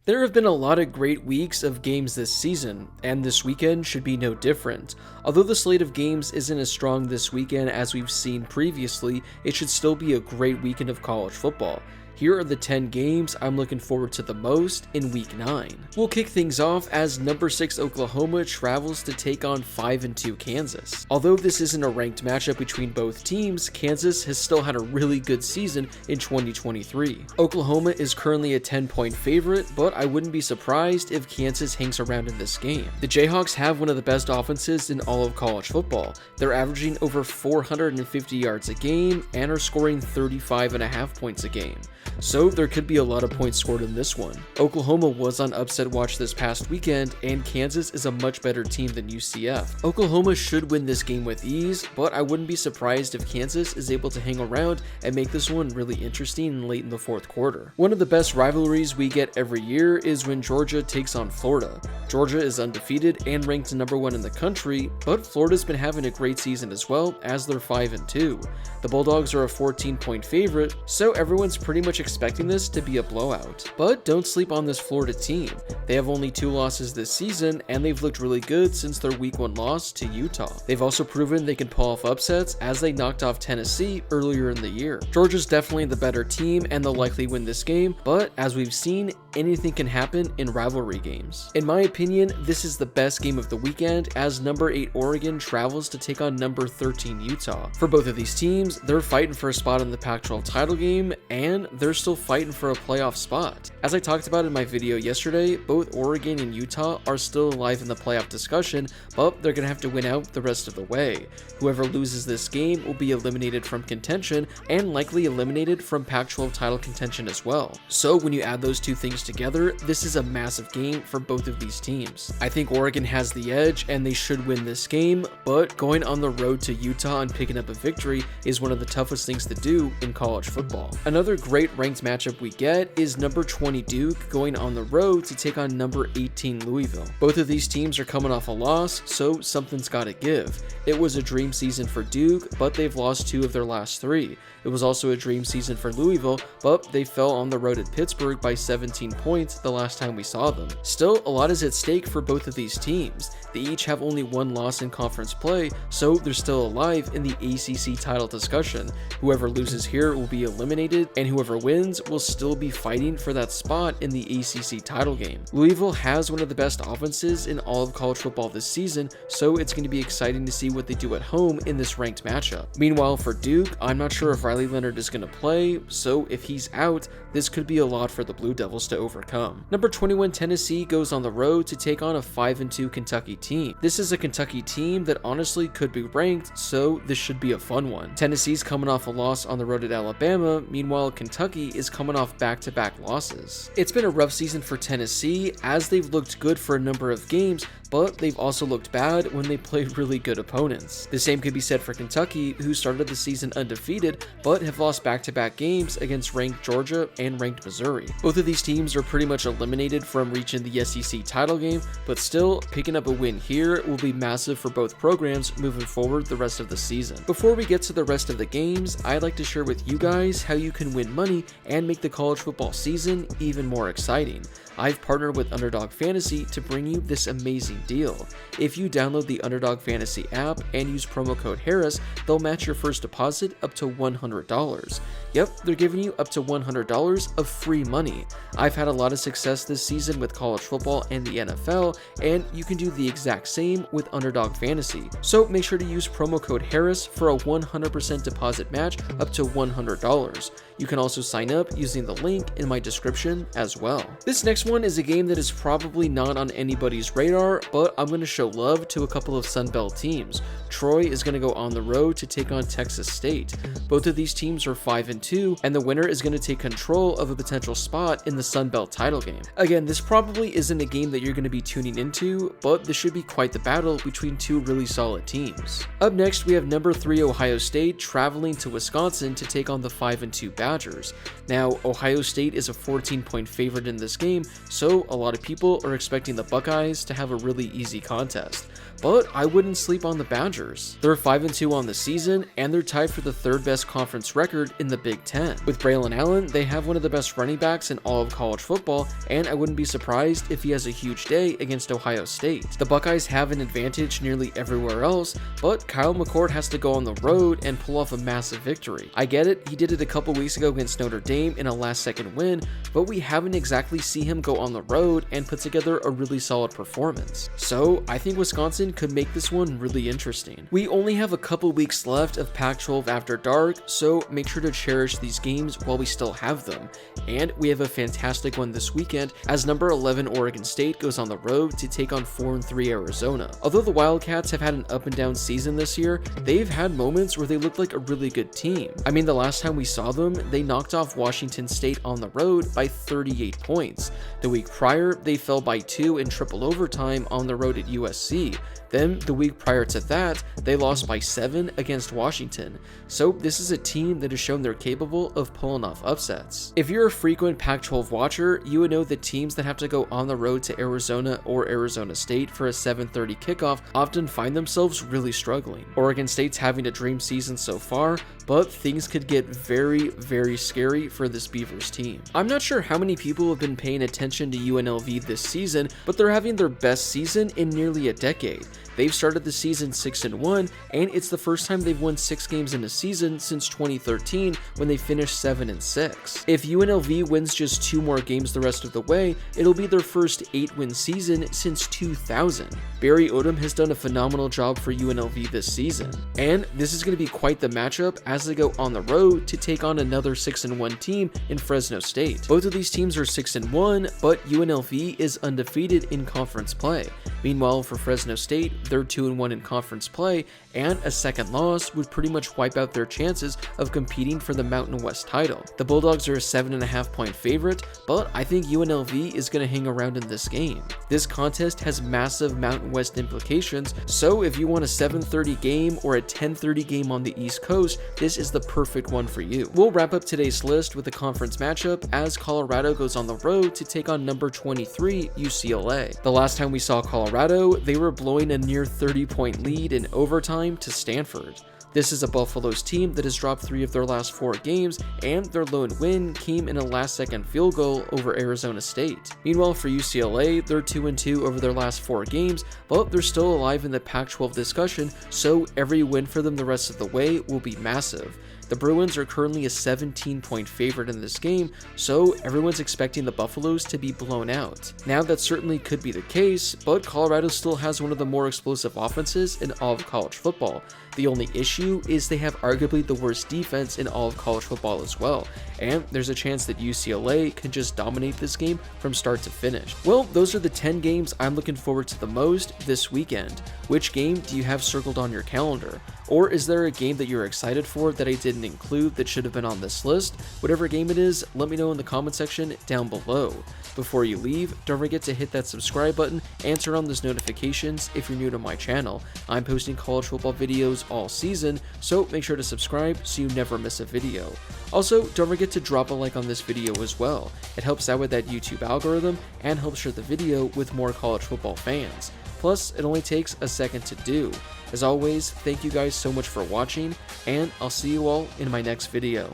There have been a lot of great weeks of games this season, and this weekend should be no different. Although the slate of games isn't as strong this weekend as we've seen previously, it should still be a great weekend of college football. Here are the 10 games I'm looking forward to the most in Week 9. We'll kick things off as number 6 Oklahoma travels to take on 5-2 Kansas. Although this isn't a ranked matchup between both teams, Kansas has still had a really good season in 2023. Oklahoma is currently a 10-point favorite, but I wouldn't be surprised if Kansas hangs around in this game. The Jayhawks have one of the best offenses in all of college football. They're averaging over 450 yards a game and are scoring 35.5 points a game. So there could be a lot of points scored in this one. Oklahoma was on upset watch this past weekend, and Kansas is a much better team than UCF. Oklahoma should win this game with ease, but I wouldn't be surprised if Kansas is able to hang around and make this one really interesting late in the fourth quarter. One of the best rivalries we get every year is when Georgia takes on Florida. Georgia is undefeated and ranked number 1 in the country, but Florida's been having a great season as well, as they're 5-2. The Bulldogs are a 14-point favorite, so everyone's pretty much expecting this to be a blowout. But don't sleep on this Florida team. They have only 2 losses this season, and they've looked really good since their Week 1 loss to Utah. They've also proven they can pull off upsets as they knocked off Tennessee earlier in the year. Georgia's definitely the better team, and they'll likely win this game, but as we've seen, anything can happen in rivalry games. In my opinion, this is the best game of the weekend as number 8 Oregon travels to take on number 13 Utah. For both of these teams, they're fighting for a spot in the Pac-12 title game, and they're still fighting for a playoff spot. As I talked about in my video yesterday, both Oregon and Utah are still alive in the playoff discussion, but they're going to have to win out the rest of the way. Whoever loses this game will be eliminated from contention and likely eliminated from Pac-12 title contention as well. So when you add those two things together, this is a massive game for both of these teams. I think Oregon has the edge and they should win this game, but going on the road to Utah and picking up a victory is one of the toughest things to do in college football. Another great ranked matchup we get is number 20 Duke going on the road to take on number 18 Louisville. Both of these teams are coming off a loss, so something's gotta give. It was a dream season for Duke, but they've lost 2 of their last 3. It was also a dream season for Louisville, but they fell on the road at Pittsburgh by 17 points the last time we saw them. Still, a lot is at stake for both of these teams. They each have only 1 loss in conference play, so they're still alive in the ACC title discussion. Whoever loses here will be eliminated, and whoever wins will still be fighting for that spot in the ACC title game. Louisville has one of the best offenses in all of college football this season, so it's going to be exciting to see what they do at home in this ranked matchup. Meanwhile, for Duke, I'm not sure if Riley Leonard is going to play, so if he's out, this could be a lot for the Blue Devils to overcome. Number 21 Tennessee goes on the road to take on a 5-2 Kentucky team. This is a Kentucky team that honestly could be ranked, so this should be a fun one. Tennessee's coming off a loss on the road at Alabama, meanwhile Kentucky is coming off back-to-back losses. It's been a rough season for Tennessee as they've looked good for a number of games, but they've also looked bad when they played really good opponents. The same could be said for Kentucky, who started the season undefeated, but have lost back-to-back games against ranked Georgia and ranked Missouri. Both of these teams are pretty much eliminated from reaching the SEC title game, but still, picking up a win here will be massive for both programs moving forward the rest of the season. Before we get to the rest of the games, I'd like to share with you guys how you can win money and make the college football season even more exciting. I've partnered with Underdog Fantasy to bring you this amazing deal. If you download the Underdog Fantasy app and use promo code Harris, they'll match your first deposit up to $100. Yep, they're giving you up to $100 of free money. I've had a lot of success this season with college football and the NFL, and you can do the exact same with Underdog Fantasy. So make sure to use promo code Harris for a 100% deposit match up to $100. You can also sign up using the link in my description as well. This next one is a game that is probably not on anybody's radar, but I'm going to show love to a couple of Sun Belt teams. Troy is going to go on the road to take on Texas State. Both of these teams are 5-2, and the winner is going to take control of a potential spot in the Sun Belt title game. Again, this probably isn't a game that you're going to be tuning into, but this should be quite the battle between 2 really solid teams. Up next, we have number 3 Ohio State traveling to Wisconsin to take on the 5-2 Battle. Badgers. Now, Ohio State is a 14-point favorite in this game, so a lot of people are expecting the Buckeyes to have a really easy contest. But I wouldn't sleep on the Badgers. They're 5-2 on the season, and they're tied for the third best conference record in the Big Ten. With Braylon Allen, they have one of the best running backs in all of college football, and I wouldn't be surprised if he has a huge day against Ohio State. The Buckeyes have an advantage nearly everywhere else, but Kyle McCord has to go on the road and pull off a massive victory. I get it, he did it a couple weeks ago against Notre Dame in a last-second win, but we haven't exactly seen him go on the road and put together a really solid performance. So I think Wisconsin could make this one really interesting. We only have a couple weeks left of Pac-12 After Dark, so make sure to cherish these games while we still have them. And we have a fantastic one this weekend as number 11 Oregon State goes on the road to take on 4-3 Arizona. Although the Wildcats have had an up and down season this year, they've had moments where they looked like a really good team. I mean, the last time we saw them, they knocked off Washington State on the road by 38 points. The week prior, they fell by 2 in triple overtime on the road at USC. Then, the week prior to that, they lost by 7 against Washington. So this is a team that has shown they're capable of pulling off upsets. If you're a frequent Pac-12 watcher, you would know that teams that have to go on the road to Arizona or Arizona State for a 7:30 kickoff often find themselves really struggling. Oregon State's having a dream season so far, but things could get very, very scary for this Beavers team. I'm not sure how many people have been paying attention to UNLV this season, but they're having their best season in nearly a decade. They've started the season 6-1, and it's the first time they've won 6 games in a season since 2013 when they finished 7-6. If UNLV wins just 2 more games the rest of the way, it'll be their first 8-win season since 2000. Barry Odom has done a phenomenal job for UNLV this season, and this is going to be quite the matchup as they go on the road to take on another 6-1 team in Fresno State. Both of these teams are 6-1, but UNLV is undefeated in conference play. Meanwhile, for Fresno State, they're 2-1 in conference play, and a second loss would pretty much wipe out their chances of competing for the Mountain West title. The Bulldogs are a 7.5-point favorite, but I think UNLV is going to hang around in this game. This contest has massive Mountain West implications, so if you want a 7:30 game or a 10:30 game on the East Coast, this is the perfect one for you. We'll wrap up today's list with a conference matchup as Colorado goes on the road to take on number 23 UCLA. The last time we saw Colorado, they were blowing a near 30-point lead in overtime to Stanford. This is a Buffaloes team that has dropped 3 of their last 4 games, and their lone win came in a last-second field goal over Arizona State. Meanwhile, for UCLA, they're 2-2 over their last 4 games, but they're still alive in the Pac-12 discussion, so every win for them the rest of the way will be massive. The Bruins are currently a 17-point favorite in this game, so everyone's expecting the Buffaloes to be blown out. Now that certainly could be the case, but Colorado still has one of the more explosive offenses in all of college football. The only issue is they have arguably the worst defense in all of college football as well, and there's a chance that UCLA can just dominate this game from start to finish. Well, those are the 10 games I'm looking forward to the most this weekend. Which game do you have circled on your calendar? Or is there a game that you're excited for that I didn't include that should have been on this list? Whatever game it is, let me know in the comment section down below. Before you leave, don't forget to hit that subscribe button and turn on those notifications if you're new to my channel. I'm posting college football videos all season, so make sure to subscribe so you never miss a video. Also, don't forget to drop a like on this video as well. It helps out with that YouTube algorithm and helps share the video with more college football fans. Plus, it only takes a second to do. As always, thank you guys so much for watching, and I'll see you all in my next video.